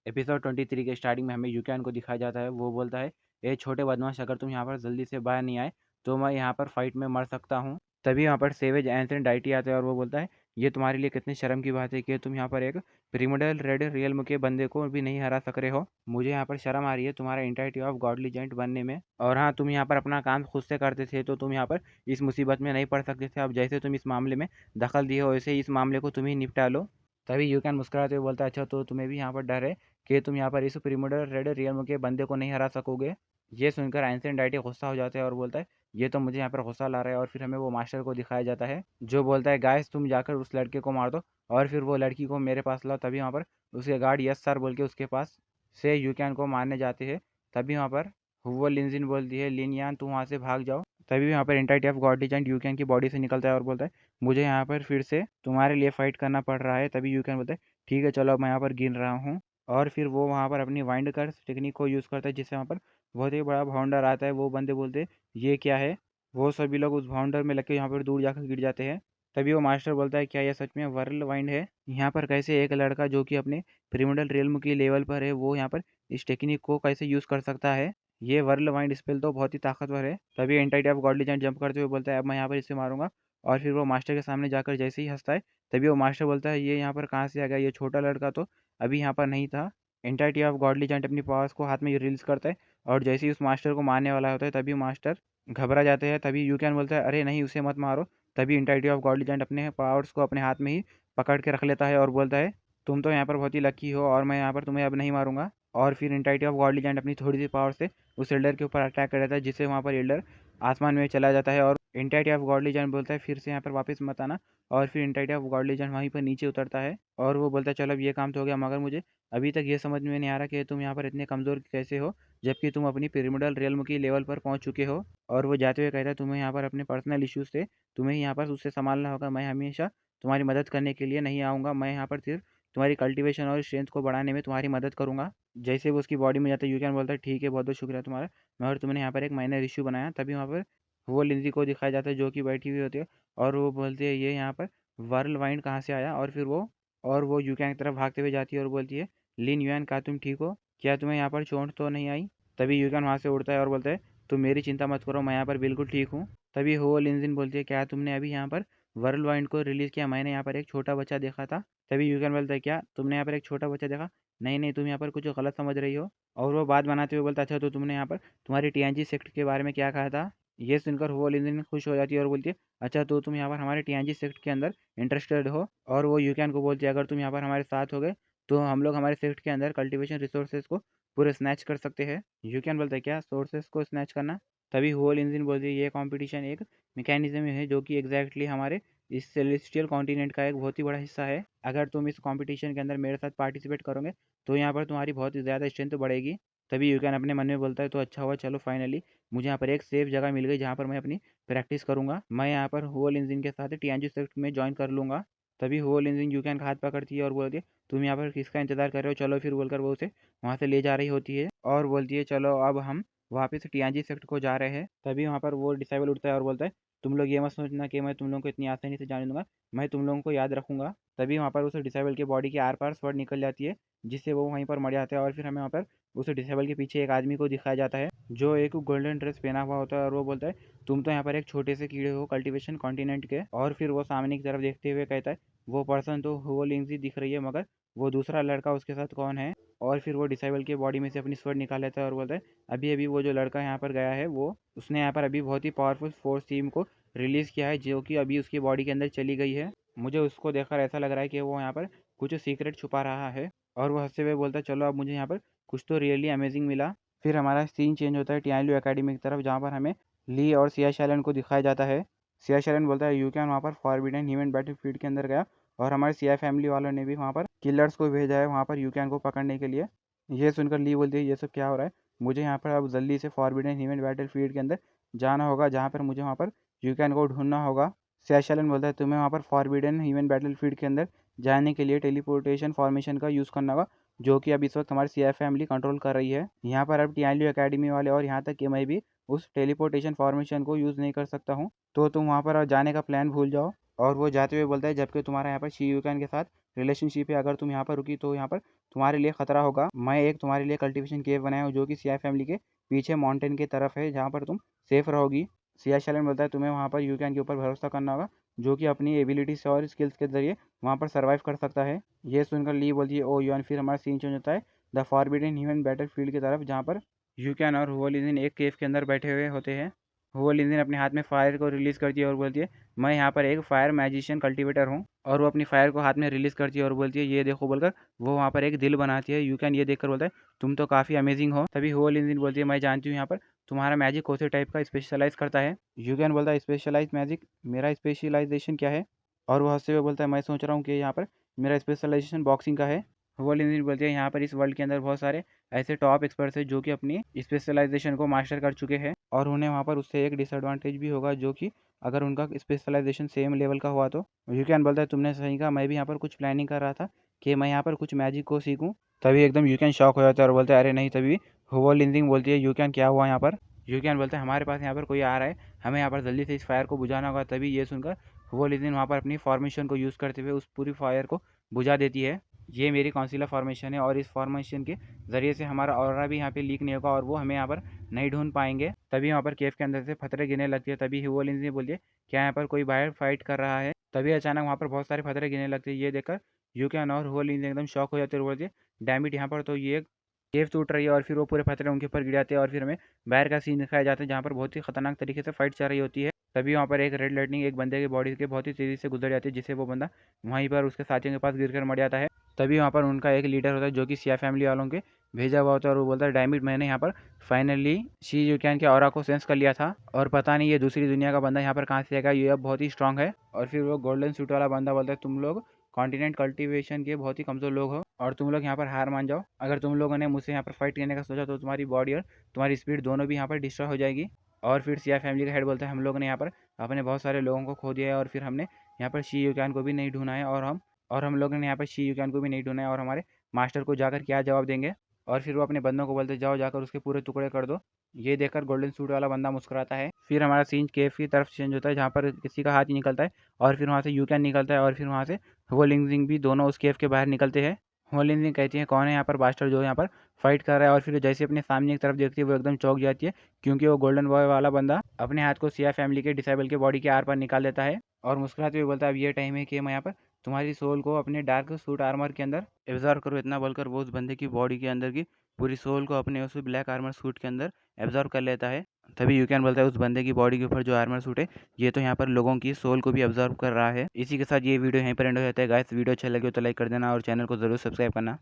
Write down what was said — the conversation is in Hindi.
एपिसोड 23 के स्टार्टिंग में हमें यूकियान को दिखाया जाता है। वो बोलता है, ए छोटे बदमाश, अगर तुम यहाँ पर जल्दी से बाहर नहीं आए तो मैं यहाँ पर फाइट में मर सकता हूँ। तभी वहाँ पर सेवेज एंसेंट डाइटी आते हैं और वो बोलता है, ये तुम्हारे लिए कितनी शर्म की बात है कि तुम यहाँ पर एक प्रिमोडल रेड रियल्म के बंदे को भी नहीं हरा सक रहे हो। मुझे यहाँ पर शर्म आ रही है तुम्हारा एंटाइटी ऑफ गॉडली जेंट बनने में। और हाँ, तुम यहाँ पर अपना काम खुद से करते थे तो तुम यहाँ पर इस मुसीबत में नहीं पड़ सकते थे। अब जैसे तुम इस मामले में दखल दिए हो वैसे इस मामले को तुम ही निपटा लो। तभी यूकैन मुस्कुराते हुए बोलता है, अच्छा तो तुम्हें भी यहाँ पर डर है कि तुम यहाँ पर इस प्रीमोडल रेड रियल्म के बंदे को नहीं हरा सकोगे। ये सुनकर एंसेंट डाइटी गुस्सा हो जाता है और बोलता है, ये तो मुझे यहाँ पर गुस्सा ला रहा है। और फिर हमें वो मास्टर को दिखाया जाता है जो बोलता है, गाइस तुम जाकर उस लड़के को मार दो और फिर वो लड़की को मेरे पास लाओ। तभी वहाँ पर उसके गार्ड यस सर बोल के उसके पास से यूकैन को मारने जाते हैं। तभी वहाँ पर हुआ लिनजिन बोलती है, लिन यान तुम वहाँ से भाग जाओ। तभी वहाँ पर एंटाइटी ऑफ गॉड लीजेंड यूकैन की बॉडी से निकलता है और बोलता है, मुझे यहाँ पर फिर से तुम्हारे लिए फाइट करना पड़ रहा है। तभी यूकैन बोलता है, ठीक है चलो अब मैं यहाँ पर गिन रहा हूँ। और फिर वो वहाँ पर अपनी वाइंड कर्स टेक्निक को यूज़ करता है जिससे वहाँ पर बहुत ही बड़ा बाउंडर आता है। वो बंदे बोलते हैं, ये क्या है। वो सभी लोग उस बाउंडर में लग के यहाँ पर दूर जाकर गिर जाते हैं। तभी वो मास्टर बोलता है, क्या यह सच में वर्ल्ड वाइंड है। यहाँ पर कैसे एक लड़का जो कि अपने प्रिमिडल रियल्म की लेवल पर है वो यहाँ पर इस टेक्निक को कैसे यूज़ कर सकता है। ये वर्ल्ड वाइंड स्पेल तो बहुत ही ताकतवर है। तभी entity of God legend jump करते हुए बोलता है, अब मैं यहाँ पर इसे मारूंगा। और फिर वो मास्टर के सामने जाकर जैसे ही हंसता है तभी वो मास्टर बोलता है, ये यहाँ पर कहाँ से आ गया, ये छोटा लड़का तो अभी यहाँ पर नहीं था। एंटाइटी ऑफ गॉडली जाइंट अपनी पावर्स को हाथ में रिलीज करता है और जैसे ही उस मास्टर को मारने वाला होता है तभी मास्टर घबरा जाते हैं। तभी यूकैन बोलता है, अरे नहीं उसे मत मारो। तभी एंटाइटी ऑफ गॉडली जाइंट अपने पावर्स को अपने हाथ में ही पकड़ के रख लेता है और बोलता है, तुम तो यहाँ पर बहुत ही लकी हो और मैं यहाँ पर तुम्हें अब नहीं मारूंगा। और फिर एंटाइटी ऑफ गॉडली जाइंट अपनी थोड़ी सी पावर से उस एल्डर के ऊपर अटैक कर देता है जिससे वहाँ पर एल्डर आसमान में चला जाता है। और एंटाइटी ऑफ गॉडली जाइंट बोलता है, फिर से यहाँ पर वापस मत आना। और फिर एंटाइटी ऑफ गॉडली जाइंट वहीं पर नीचे उतरता है और वो बोलता है, चलो अब ये काम तो हो गया, मगर मुझे अभी तक ये समझ में नहीं आ रहा कि तुम यहाँ पर इतने कमज़ोर कैसे हो जबकि तुम अपनी पिरामिडल रियल्म की लेवल पर पहुँच चुके हो। और वो जाते हुए कहता है, तुम्हें यहाँ पर अपने पर्सनल इश्यूज से तुम्हें यहाँ पर उससे संभालना होगा। मैं हमेशा तुम्हारी मदद करने के लिए नहीं आऊँगा। मैं यहाँ पर सिर्फ तुम्हारी कल्टीवेशन और स्ट्रेंथ को बढ़ाने में तुम्हारी मदद करूँगा। जैसे वो उसकी बॉडी में जाता है यूकैन बोलता है, ठीक है बहुत बहुत शुक्रिया तुम्हारा, मगर तुमने यहाँ पर एक माइनर इशू बनाया। तभी वहाँ पर वो लिंजी को दिखाया जाता है जो कि बैठी हुई होती है और वो बोलती है, ये यहाँ पर वर्ल वाइंड कहाँ से आया। और वो यूकैन की तरफ भागते हुए जाती है और बोलती है, लिन युआन का तुम ठीक हो, क्या तुम्हें यहाँ पर चोट तो नहीं आई। तभी यूकैन वहाँ से उड़ता है और बोलता है, तुम मेरी चिंता मत करो, मैं यहाँ पर बिल्कुल ठीक हूँ। तभी हो लिनजिन बोलती है, क्या तुमने अभी यहाँ पर वर्ल्ड वाइंड को रिलीज़ किया, मैंने यहाँ पर एक छोटा बच्चा देखा था। तभी यूकैन बोलता है, क्या तुमने यहाँ पर एक छोटा बच्चा देखा, नहीं नहीं तुम यहाँ पर कुछ गलत समझ रही हो। और वो बात बनाते हुए बोलता है, अच्छा तो तुमने यहाँ पर तुम्हारी टीएनजी सेक्ट के बारे में क्या कहा था। ये सुनकर वो लिनजिन खुश हो जाती है और बोलती है, अच्छा तो तुम यहाँ पर हमारे टीएनजी सेक्ट के अंदर इंटरेस्टेड हो। और वो यूकैन को बोलती है, अगर तुम यहाँ पर हमारे साथ हो गए तो हम लोग हमारे सेक्ट के अंदर कल्टीवेशन रिसोर्सेज को पूरे स्नैच कर सकते हैं। यूकैन बोलता है, क्या सोर्सेज को स्नैच करना। तभी होल इंजन बोलती है, ये कंपटीशन एक मैकेनिज्म है जो कि एग्जैक्टली हमारे इस सेलेस्टियल कॉन्टिनेंट का एक बहुत ही बड़ा हिस्सा है। अगर तुम इस कंपटीशन के अंदर मेरे साथ पार्टिसिपेट करोगे तो यहाँ पर तुम्हारी बहुत ही ज़्यादा स्ट्रेंथ बढ़ेगी। तभी यूकैन अपने मन में बोलता है, तो अच्छा हुआ, चलो फाइनली मुझे यहाँ पर एक सेफ जगह मिल गई जहाँ पर मैं अपनी प्रैक्टिस करूँगा। मैं यहाँ पर होल इंजन के साथ टीएनजी सेक्ट में ज्वाइन कर लूँगा। तभी होल इंजन यूकैन का हाथ पकड़ती है और बोलती है, तुम यहाँ पर किसका इंतजार कर रहे हो, चलो फिर बोलकर वो उसे वहाँ से ले जा रही होती है और बोलती है, चलो अब हम वापस टीएनजी सेक्ट को जा रहे हैं। तभी वहाँ पर वो डिसाइबल उठता है और बोलता है, तुम लोग ये मत सोचना कि मैं तुम लोगों को इतनी आसानी से जाने दूंगा, मैं तुम लोगों को याद रखूंगा। तभी वहाँ पर उस डिसेबल की बॉडी के आर पार स्वर्ड निकल जाती है जिससे वो वहीं पर मर जाता है। और फिर हमें वहाँ पर उस डिसेबल के पीछे एक आदमी को दिखाया जाता है जो एक गोल्डन ड्रेस पहना हुआ होता है और वो बोलता है, तुम तो यहाँ पर एक छोटे से कीड़े हो कल्टीवेशन कॉन्टिनेंट के। और फिर वो सामने की तरफ देखते हुए कहता है, वो पर्सन तो वो लिंक्स दिख रही है मगर वो दूसरा लड़का उसके साथ कौन है। और फिर वो डिसेबल की बॉडी में से अपनी स्वर्ड निकाल लेता है और बोलता है, अभी अभी वो जो लड़का यहाँ पर गया है वो उसने यहाँ पर अभी बहुत ही पावरफुल फोर्स टीम को रिलीज़ किया है जो कि अभी उसकी बॉडी के अंदर चली गई है। मुझे उसको देखकर ऐसा लग रहा है कि वो यहाँ पर कुछ सीक्रेट छुपा रहा है। और वो हंसते हुए बोलता है, चलो अब मुझे यहाँ पर कुछ तो रियली अमेजिंग मिला। फिर हमारा सीन चेंज होता है टियानलू एकेडमी की तरफ जहाँ पर हमें ली और सिया शैलन को दिखाया जाता है। सिया शैलन बोलता है, यू कैन वहाँ पर फॉरबिडन ह्यूमन बैटलफील्ड के अंदर गया और हमारे सिया फैमिली वालों ने भी वहाँ पर किलर्स को भेजा है वहाँ पर यूकैन को पकड़ने के लिए। ये सुनकर ली बोलती है, ये सब क्या हो रहा है, मुझे यहाँ पर अब जल्दी से फॉरबिडन ह्यूमन बैटलफील्ड के अंदर जाना होगा जहाँ पर मुझे वहाँ पर यूकैन को ढूंढना होगा। सैशलन बोलता है, तुम्हें वहाँ पर फॉरबिडन ह्यूमन बैटलफील्ड के अंदर जाने के लिए टेलीपोर्टेशन फॉर्मेशन का यूज़ करना होगा जो कि अब इस वक्त हमारी सीआई फैमिली कंट्रोल कर रही है। यहाँ पर अब टीआईएलयू एकेडमी वाले और यहाँ तक कि मैं भी उस टेलीपोर्टेशन फॉर्मेशन को यूज़ नहीं कर सकता हूँ, तो तुम वहाँ पर जाने का प्लान भूल जाओ। और वो जाते हुए बोलता है, जबकि तुम्हारा यहाँ पर शी यूकैन के साथ रिलेशनशिप है, अगर तुम यहाँ पर रुकी तो यहाँ पर तुम्हारे लिए खतरा होगा। मैं एक तुम्हारे लिए कल्टीवेशन केव बनाया हूँ जो कि सिया फैमिली के पीछे माउंटेन की तरफ है, जहाँ पर तुम सेफ रहोगी। सिया शैलन बोलता है तुम्हें वहाँ पर यूकैन के ऊपर भरोसा करना होगा, जो कि अपनी एबिलिटीज और स्किल्स के जरिए वहाँ पर सर्वाइव कर सकता है। ये सुनकर ली बोलती है ओ यूएन। फिर हमारा सीन चेंज होता है the forbidden human battle field की तरफ, जहाँ पर यूकैन और हुओलिन एक केव के अंदर बैठे हुए होते हैं। हुओलिन अपने हाथ में फायर को रिलीज करती है और बोलती है मैं यहाँ पर एक फायर मैजिशियन कल्टीवेटर हूँ। और वो अपनी फायर को हाथ में रिलीज करती है और बोलती है ये देखो बोलकर वो वहाँ पर एक दिल बनाती है। यूकैन ये देखकर बोलता है तुम तो काफ़ी अमेजिंग हो। तभी हुओलिन बोलती है मैं जानती हूँ यहाँ पर तुम्हारा मैजिक कौन से टाइप का स्पेशलाइज करता है। यूकैन बोलता है स्पेशलाइज मैजिक, मेरा स्पेशलाइजेशन क्या है। और वो हंसते हुए बोलता है मैं सोच रहा हूँ कि यहाँ पर मेरा स्पेशलाइजेशन बॉक्सिंग का है। हुओलिन बोलती है यहाँ पर इस वर्ल्ड के अंदर बहुत सारे ऐसे टॉप एक्सपर्ट्स हैं जो कि अपनी स्पेशलाइजेशन को मास्टर कर चुके हैं, और उन्हें वहाँ पर उससे एक डिसएडवांटेज भी होगा, जो कि अगर उनका स्पेशलाइजेशन सेम लेवल का हुआ तो। यूकैन बोलता है तुमने सही कहा, मैं भी यहाँ पर कुछ प्लानिंग कर रहा था कि मैं यहाँ पर कुछ मैजिक को सीखूं। तभी एकदम यूकैन शॉक हो जाता है और बोलता है अरे नहीं। तभी हुओलिन बोलती है यूकैन क्या हुआ यहाँ पर। यूकैन बोलता है हमारे पास यहाँ पर कोई आ रहा है, हमें यहाँ पर जल्दी से इस फायर को बुझाना होगा। तभी ये सुनकर हुओलिन वहाँ पर अपनी फॉर्मेशन को यूज़ करते हुए उस पूरी फायर को बुझा देती है। ये मेरी काउंसिलर फॉर्मेशन है और इस फॉर्मेशन के ज़रिए से हमारा ऑरा भी यहाँ पे लीक नहीं होगा और वो हमें यहाँ पर नहीं ढूंढ पाएंगे। तभी वहाँ पर केव के अंदर से पत्थरें गिरने लगती है। तभी हुओलिन ने बोलिए क्या यहाँ पर कोई बाहर फाइट कर रहा है। तभी अचानक वहाँ पर बहुत सारे पत्थरें गिरने लगती है। ये देखकर यूकैन और हुओलिन एकदम शॉक हो जाते हैं और बोलते डैमिट यहाँ पर तो ये केव टूट रही है। और फिर वो पूरे पत्थर उनके ऊपर गिर जाते हैं और फिर हमें बाहर का सीन दिखाया जाता है जहाँ पर बहुत ही खतरनाक तरीके से फाइट चल रही होती है। तभी वहाँ पर एक रेड लाइटनिंग एक बंदे की बॉडी के बहुत ही तेज़ी से गुजर जाती है, जिससे वो बंदा वहीं पर उसके साथियों के पास गिरकर मर जाता है। तभी वहाँ पर उनका एक लीडर होता है जो कि सिया फैमिली वालों के भेजा हुआ होता है और वो बोलता है डैमिट मैंने यहाँ पर फाइनली शी यूकैन के ऑरा को सेंस कर लिया था और पता नहीं ये दूसरी दुनिया का बंदा यहाँ पर कहाँ से आएगा, ये अब बहुत ही स्ट्रांग है। और फिर वो गोल्डन सूट वाला बंदा बोलता है तुम लोग कॉन्टिनेंट कल्टीवेशन के बहुत ही कमजोर लोग हो और तुम लोग यहाँ पर हार मान जाओ। अगर तुम लोगों ने मुझसे यहाँ पर फाइट करने का सोचा तो तुम्हारी बॉडी और तुम्हारी स्पीड दोनों भी यहाँ पर डिस्ट्रॉय हो जाएगी। और फिर सिया फैमिली का हेड बोलता है हम लोगों ने यहाँ पर अपने बहुत सारे लोगों को खो दिया है और फिर हमने यहाँ पर शी यूकैन को भी नहीं ढूंढा है और हम लोगों ने यहाँ पर शी यूकैन को भी नहीं ढूंढा है और हमारे मास्टर को जाकर क्या जवाब देंगे। और फिर वो अपने बंदों को बोलते जाओ जाकर उसके पूरे टुकड़े कर दो। ये देखकर गोल्डन सूट वाला बंदा मुस्कुराता है। फिर हमारा सीन केव की तरफ चेंज होता है जहाँ पर किसी का हाथ ही निकलता है और फिर वहाँ से यूकैन निकलता है और फिर वहाँ से हुओलिन भी दोनों उस केव के बाहर निकलते हैं। हुओलिन कहती है कौन है यहाँ पर बास्टर जो यहाँ पर फाइट कर रहा है। और फिर जैसे अपने सामने की तरफ देखती है वो एकदम चौंक जाती है क्योंकि वो गोल्डन बॉय वाला बंदा अपने हाथ को सिया फैमिली के डिसेबल के बॉडी के आर पार निकाल देता है और मुस्कुराते हुए बोलता है अब ये टाइम है कि मैं यहाँ पर तुम्हारी सोल को अपने डार्क सूट आर्मर के अंदर एब्जॉर्व करो। इतना बोलकर वो उस बंदे की बॉडी के अंदर की पूरी सोल को अपने उस ब्लैक आर्मर सूट के अंदर एब्जॉर्व कर लेता है। तभी यूकैन बोलता है उस बंदे की बॉडी के ऊपर जो आर्मर सूट है ये तो यहाँ पर लोगों की सोल को भी ऑब्जर्व कर रहा है। इसी के साथ ये वीडियो यहीं पर एंड हो जाता है गाइस। वीडियो अच्छा लगे तो लाइक कर देना और चैनल को जरूर सब्सक्राइब करना।